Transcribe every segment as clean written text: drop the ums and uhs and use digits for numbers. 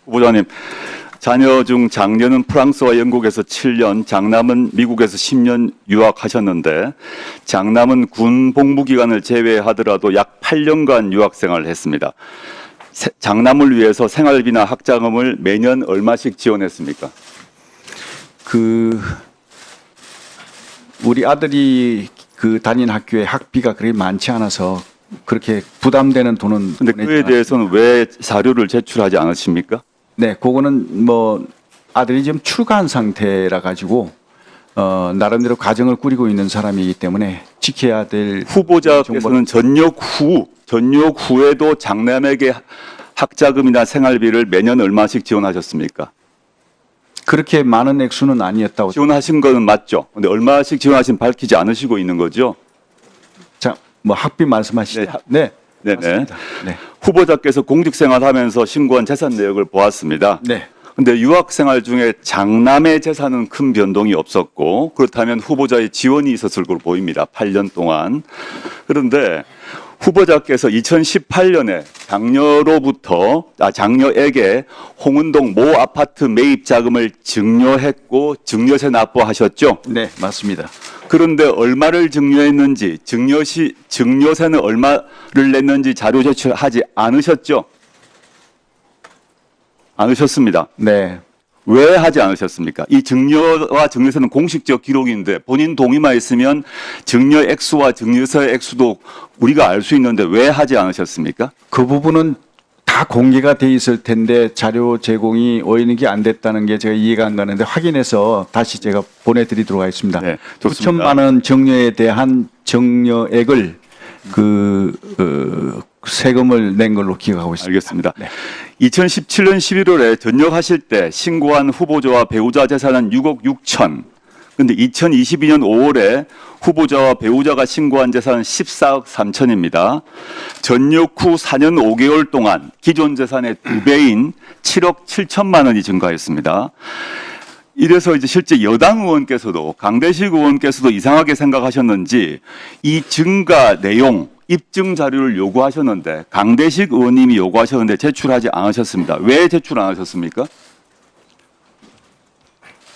후보자님, 자녀 중 장녀는 프랑스와 영국에서 7년, 장남은 미국에서 10년 유학하셨는데 장남은 군 복무 기간을 제외하더라도 약 8년간 유학 생활을 했습니다. 장남을 위해서 생활비나 학자금을 매년 얼마씩 지원했습니까? 우리 아들이 다닌 학교에 학비가 그렇게 많지 않아서 그렇게 부담되는 돈은. 근데 그에 대해서는 왜 자료를 제출하지 않으십니까? 네, 그거는 뭐 아들이 지금 출가한 상태라 가지고 나름대로 가정을 꾸리고 있는 사람이기 때문에 지켜야 될. 후보자께서는 전역 후에도 장남에게 학자금이나 생활비를 매년 얼마씩 지원하셨습니까? 그렇게 많은 액수는 아니었다고. 지원하신 거는 맞죠? 근데 얼마씩 지원하신 밝히지 않으시고 있는 거죠? 자, 뭐 학비 말씀하시죠? 네. 네네. 맞습니다. 네. 후보자께서 공직생활하면서 신고한 재산 내역을 보았습니다. 네. 근데 유학생활 중에 장남의 재산은 큰 변동이 없었고 그렇다면 후보자의 지원이 있었을 걸로 보입니다. 8년 동안. 그런데 후보자께서 2018년에 장녀에게 홍은동 모 아파트 매입 자금을 증여했고 증여세 납부하셨죠? 네, 맞습니다. 그런데 얼마를 증여했는지, 증여세는 얼마를 냈는지 자료 제출하지 않으셨죠? 않으셨습니다. 네. 왜 하지 않으셨습니까? 이 증여와 증여세는 공식적 기록인데 본인 동의만 있으면 증여 액수와 증여세 액수도 우리가 알 수 있는데 왜 하지 않으셨습니까? 그 부분은 다 공개가 돼 있을 텐데 자료 제공이 오인이 안 됐다는 게 제가 이해가 안 가는데 확인해서 다시 제가 보내드리도록 하겠습니다. 네, 좋습니다. 9천만 원 증여에 대한 증여액을 세금을 낸 걸로 기억하고 있습니다. 알겠습니다. 네. 2017년 11월에 전역하실 때 신고한 후보자와 배우자 재산은 6억 6천. 근데 2022년 5월에 후보자와 배우자가 신고한 재산은 14억 3천입니다. 전역 후 4년 5개월 동안 기존 재산의 2배인 7억 7천만 원이 증가했습니다. 이래서 이제 실제 여당 의원께서도 강대식 의원께서도 이상하게 생각하셨는지 이 증가 내용 입증 자료를 요구하셨는데 강대식 의원님이 요구하셨는데 제출하지 않으셨습니다. 왜 제출 안 하셨습니까?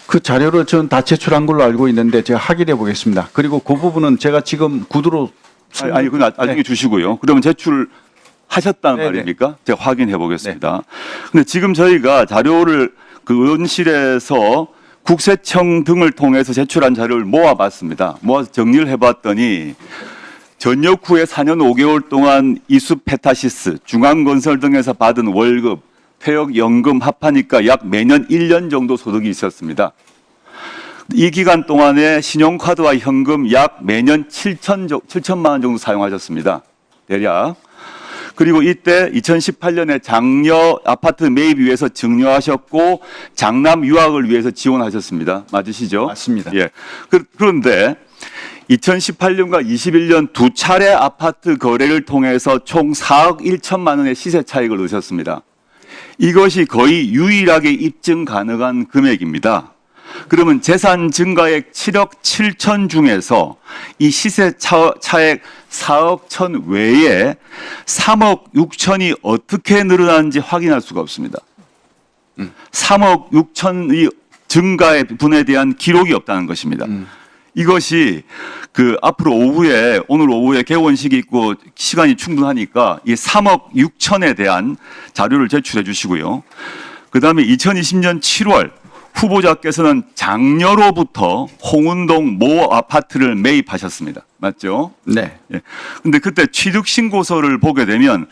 그 자료를 저는 다 제출한 걸로 알고 있는데 제가 확인해 보겠습니다. 그리고 그 부분은 제가 지금 구두로. 아니 그건 나중에 주시고요. 그러면 제출하셨다는 네네. 말입니까? 제가 확인해 보겠습니다. 근데 지금 저희가 자료를 그 의원실에서 국세청 등을 통해서 제출한 자료를 모아봤습니다. 모아서 정리를 해봤더니 전역 후에 4년 5개월 동안 이수페타시스, 중앙건설 등에서 받은 월급, 퇴역연금 합하니까 약 매년 1년 정도 소득이 있었습니다. 이 기간 동안에 신용카드와 현금 약 매년 7천만 원 정도 사용하셨습니다. 대략. 그리고 이때 2018년에 장녀 아파트 매입 위해서 증여하셨고 장남 유학을 위해서 지원하셨습니다. 맞으시죠? 맞습니다. 예. 그런데 2018년과 21년 두 차례 아파트 거래를 통해서 총 4억 1천만 원의 시세 차익을 얻으셨습니다. 이것이 거의 유일하게 입증 가능한 금액입니다. 그러면 재산 증가액 7억 7천 중에서 이 시세 차액 4억 천 외에 3억 6천이 어떻게 늘어나는지 확인할 수가 없습니다. 3억 6천의 증가의 분에 대한 기록이 없다는 것입니다. 이것이 앞으로 오늘 오후에 개원식이 있고 시간이 충분하니까 이 3억 6천에 대한 자료를 제출해 주시고요. 그다음에 2020년 7월 후보자께서는 장녀로부터 홍은동 모 아파트를 매입하셨습니다. 맞죠? 네. 예. 근데 그때 취득 신고서를 보게 되면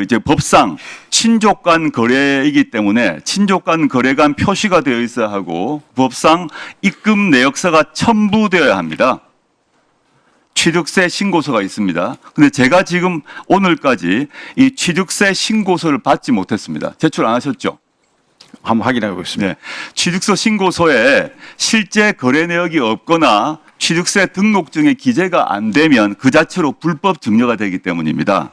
이제 법상 친족 간 거래이기 때문에 친족 간 거래가 표시가 되어 있어야 하고 법상 입금 내역서가 첨부되어야 합니다. 취득세 신고서가 있습니다. 근데 제가 지금 오늘까지 이 취득세 신고서를 받지 못했습니다. 제출 안 하셨죠? 한번 확인해 보겠습니다. 네. 취득서 신고서에 실제 거래 내역이 없거나 취득세 등록증에 기재가 안 되면 그 자체로 불법 증여가 되기 때문입니다.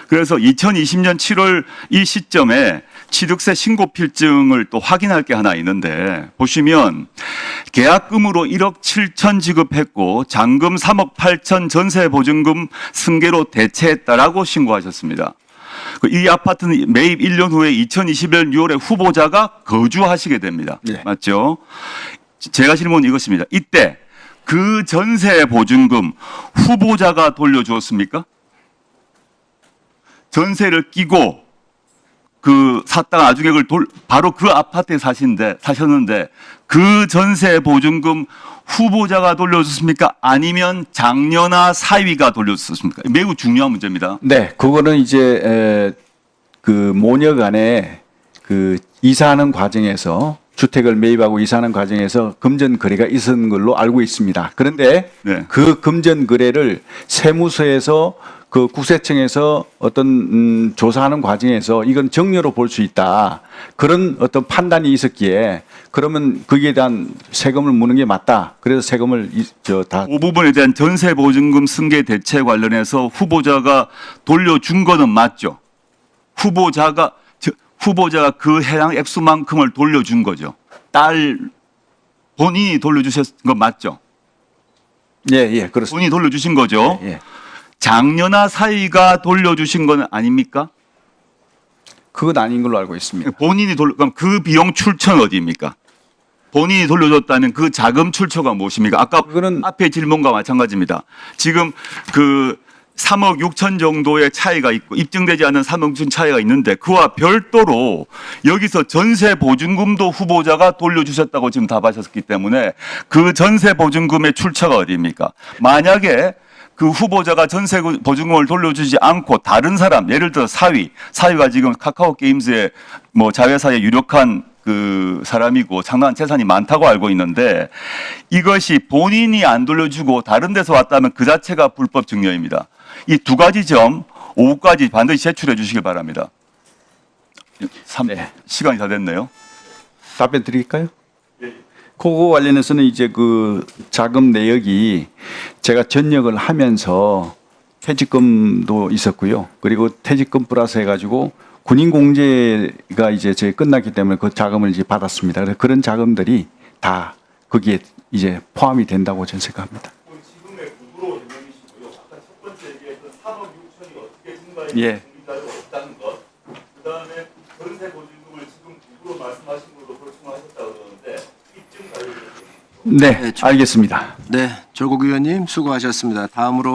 그래서 2020년 7월 이 시점에 취득세 신고 필증을 또 확인할 게 하나 있는데 보시면 계약금으로 1억 7천 지급했고 잔금 3억 8천 전세 보증금 승계로 대체했다라고 신고하셨습니다. 이 아파트는 매입 1년 후에 2021년 6월에 후보자가 거주하시게 됩니다. 네. 맞죠? 제가 질문은 이것입니다. 이때 그 전세 보증금 후보자가 돌려주었습니까? 전세를 끼고 그 샀다가 나중에 그걸 바로 그 아파트에 사셨는데 그 전세 보증금 후보자가 돌려줬습니까? 아니면 장녀나 사위가 돌려줬습니까? 매우 중요한 문제입니다. 네, 그거는 이제 그 모녀 간에 그 이사하는 과정에서 주택을 매입하고 이사하는 과정에서 금전 거래가 있었는 걸로 알고 있습니다. 그런데 네. 그 금전 거래를 세무서에서 그 국세청에서 어떤 조사하는 과정에서 이건 정려로 볼 수 있다. 그런 어떤 판단이 있었기에 그러면 거기에 대한 세금을 무는 게 맞다. 그래서 세금을 다 그 부분에 대한 전세 보증금 승계 대체 관련해서 후보자가 돌려준 거는 맞죠. 후보자가 그 해당 액수만큼을 돌려준 거죠. 딸 본인이 돌려주셨던 건 맞죠. 예, 그렇습니다. 본인이 돌려주신 거죠. 예. 장녀나 사위가 돌려주신 건 아닙니까? 그건 아닌 걸로 알고 있습니다. 그럼 그 비용 출처는 어디입니까? 본인이 돌려줬다면 그 자금 출처가 무엇입니까? 아까 그거는 앞에 질문과 마찬가지입니다. 지금 그 3억 6천 정도의 차이가 있고 입증되지 않은 3억 6천 차이가 있는데 그와 별도로 여기서 전세 보증금도 후보자가 돌려주셨다고 지금 답하셨기 때문에 그 전세 보증금의 출처가 어디입니까? 만약에 그 후보자가 전세 보증금을 돌려주지 않고 다른 사람, 예를 들어 사위가 지금 카카오 게임즈의 뭐 자회사의 유력한 그 사람이고 상당한 재산이 많다고 알고 있는데 이것이 본인이 안 돌려주고 다른 데서 왔다면 그 자체가 불법 증여입니다. 이 두 가지 점 오후까지 반드시 제출해 주시길 바랍니다. 네. 시간이 다 됐네요. 답변 드릴까요? 그거 관련해서는 이제 그 자금 내역이 제가 전역을 하면서 퇴직금도 있었고요. 그리고 퇴직금 플러스 해가지고 군인 공제가 이제 제 끝났기 때문에 그 자금을 이제 받았습니다. 그래서 그런 자금들이 다 거기에 이제 포함이 된다고 저는 생각합니다. 지금의 구두로 해명이시고요. 아까 첫 번째 얘기했던 3억 6천이 어떻게 증가했는지 예. 증빙자료가 없다는 것. 그다음에 전세 보증금을 지금 구두로 말씀하신 걸로 보충하셨다고 그러는데 입증 자료를 네, 알겠습니다. 네, 조국 의원님 수고하셨습니다. 다음으로